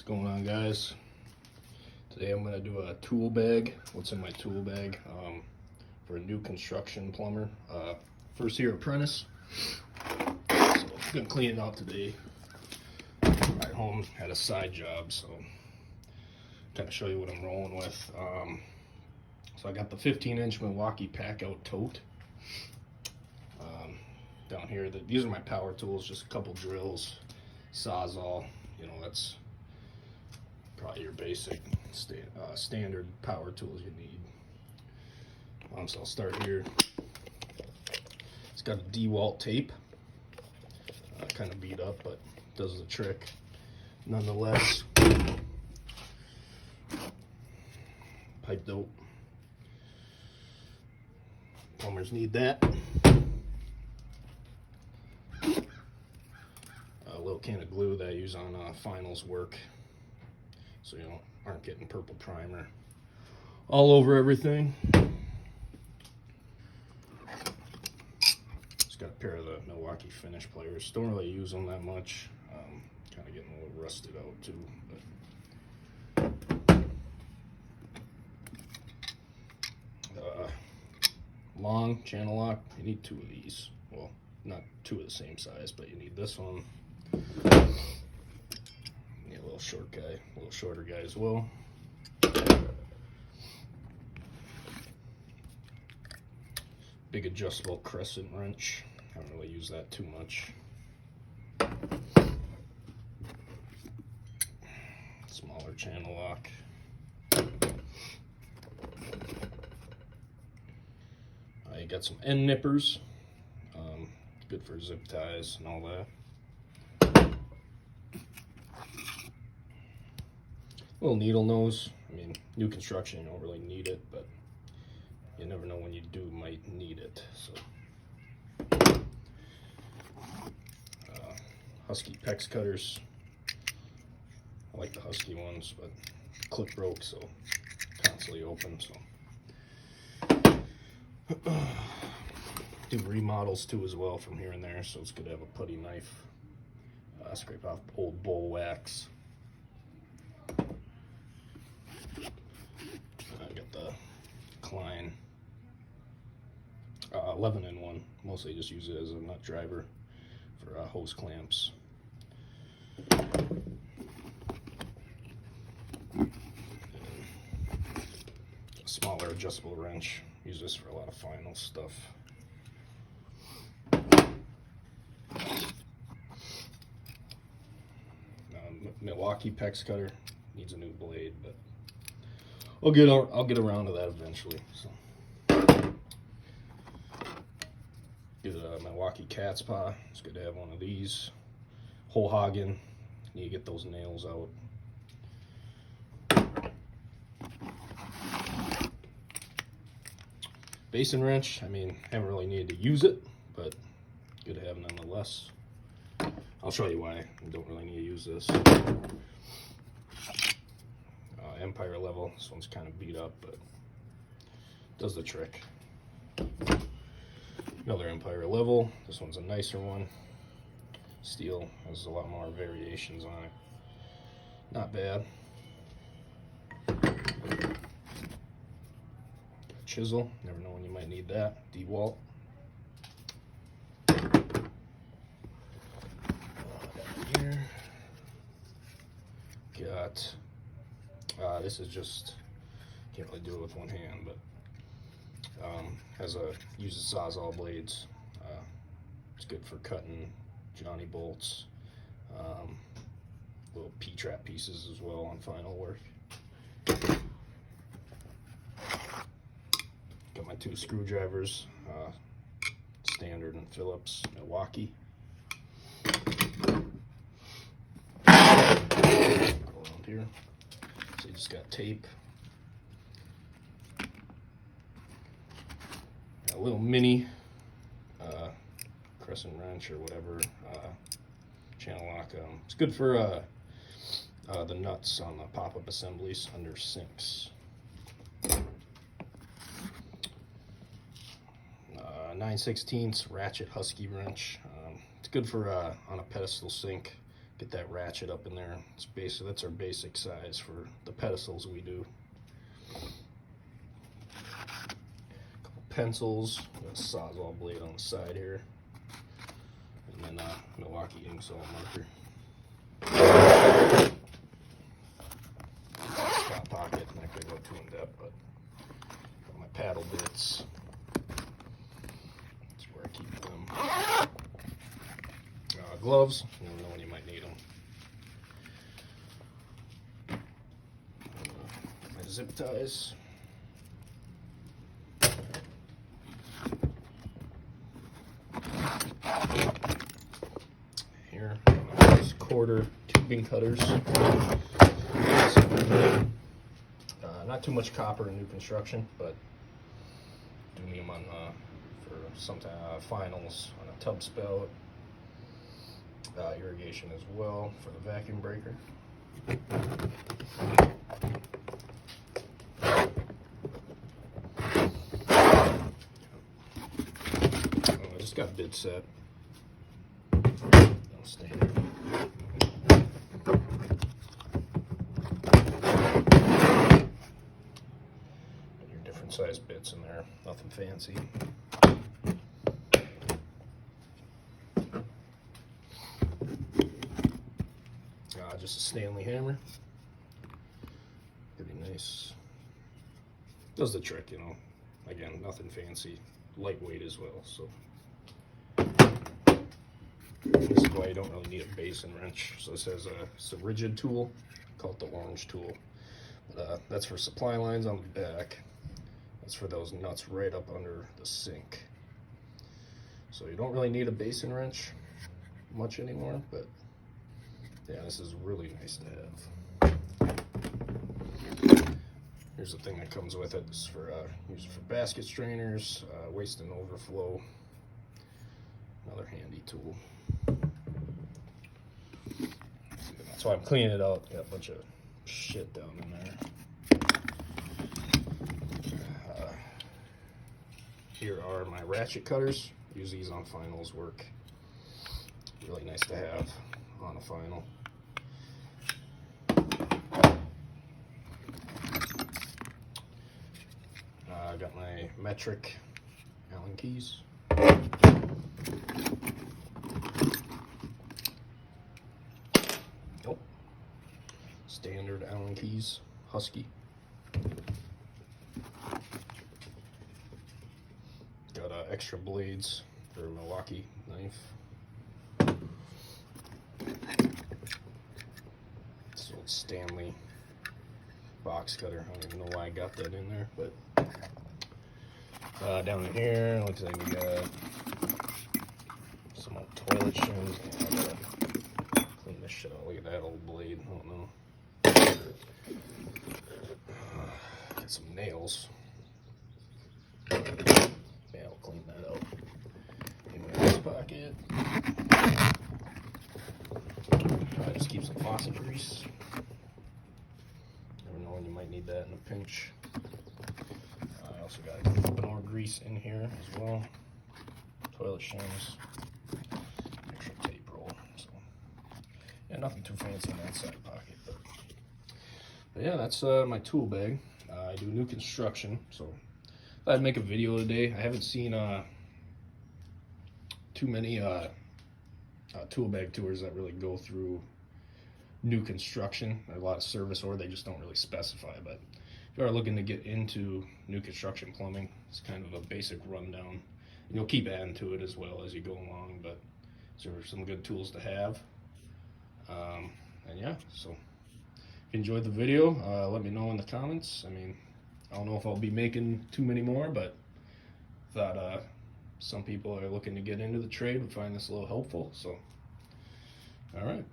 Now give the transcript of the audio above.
What's going on, guys? Today I'm going to do a tool bag. What's in my tool bag for a new construction plumber. First year apprentice. So I'm going to clean it out today. At home, had a side job, so kind of show you what I'm rolling with. So I got the 15-inch Milwaukee pack-out tote. Down here, these are my power tools, just a couple drills, sawzall, you know, that's probably your basic standard power tools you need. So I'll start here. It's got a DeWalt tape, kind of beat up, but does the trick nonetheless. Pipe dope. Plumbers need that. A little can of glue that I use on finals work, so you aren't getting purple primer all over everything. Just got a pair of the Milwaukee finish pliers. Don't really use them that much. Kind of getting a little rusted out too. But long channel lock. You need two of these. Well, not two of the same size, but you need this one. Yeah, a little short guy, a little shorter guy as well. Big adjustable crescent wrench. I don't really use that too much. Smaller channel lock. I got some end nippers. Good for zip ties and all that. Little needle nose. I mean, new construction, you don't really need it, but you never know when you do might need it. So, Husky PEX cutters. I like the Husky ones, but clip broke, so constantly open. So, do remodels too as well from here and there, so it's good to have a putty knife. Scrape off old bowl wax. I got the Klein 11-in-1. Mostly just use it as a nut driver for hose clamps. A smaller adjustable wrench. Use this for a lot of final stuff. Milwaukee PEX cutter needs a new blade, but I'll get around to that eventually. So, get a Milwaukee cat's paw. It's good to have one of these. Whole hogging. Need to get those nails out. Basin wrench. I mean, haven't really needed to use it, but good to have nonetheless. I'll show you why I don't really need to use this. Empire level. This one's kind of beat up, but does the trick. Another Empire level. This one's a nicer one. Steel has a lot more variations on it. Not bad. Chisel. Never know when you might need that. DeWalt. Here. Got this is just, can't really do it with one hand, but uses sawzall blades. It's good for cutting Johnny bolts, little P-trap pieces as well on final work. Got my two screwdrivers, standard and Phillips, Milwaukee. Around here. So you just got tape. A little mini crescent wrench or whatever, channel lock. It's good for the nuts on the pop-up assemblies under sinks. 9/16 ratchet Husky wrench. It's good for on a pedestal sink. get that ratchet up in there. It's basic. That's our basic size for the pedestals we do. A couple pencils, got a Sawzall blade on the side here, and then Milwaukee ink salt marker. Top pocket. I'm not gonna go too in depth, but got my paddle bits. That's where I keep them. Gloves. You never know when you might need them. My zip ties. Here, these quarter tubing cutters. Not too much copper in new construction, but do need them on for some finals on a tub spout. Irrigation as well for the vacuum breaker. I just got bid set. Standard. Your different size bits in there, nothing fancy. Just a Stanley hammer. Pretty nice. Does the trick, you know. Again, nothing fancy. Lightweight as well, so. This is why you don't really need a base and wrench. So this has it's a rigid tool, called the orange tool. But, that's for supply lines on the back. That's for those nuts right up under the sink. So you don't really need a base and wrench much anymore, but yeah, this is really nice to have. Here's the thing that comes with it. This is for used for basket strainers, waste and overflow. Another handy tool. That's why I'm cleaning it out. Got a bunch of shit down in there. Here are my ratchet cutters. Use these on finals work. Really nice to have on a final. I got my metric Allen keys. Oh, standard Allen keys, Husky. Got extra blades for Milwaukee knife. Stanley box cutter. I don't even know why I got that in there, but down in here, looks like we got some old toilet shins. I gotta clean this shit out. Look at that old blade. I don't know. Got some nails. Yeah, I'll clean that out. In this pocket. Probably just keep some faucet grease. Never know when you might need that in a pinch. I also got a little more grease in here as well. Toilet shims. Extra tape roll. So, yeah, nothing too fancy in that side pocket. But yeah, that's my tool bag. I do new construction, so I'd make a video today. I haven't seen too many tool bag tours that really go through new construction. A lot of service, or they just don't really specify. But if you are looking to get into new construction plumbing, it's kind of a basic rundown. And you'll keep adding to it as well as you go along, but these are some good tools to have. And yeah, so if you enjoyed the video, let me know in the comments. I mean, I don't know if I'll be making too many more, but thought some people are looking to get into the trade would find this a little helpful. So, all right.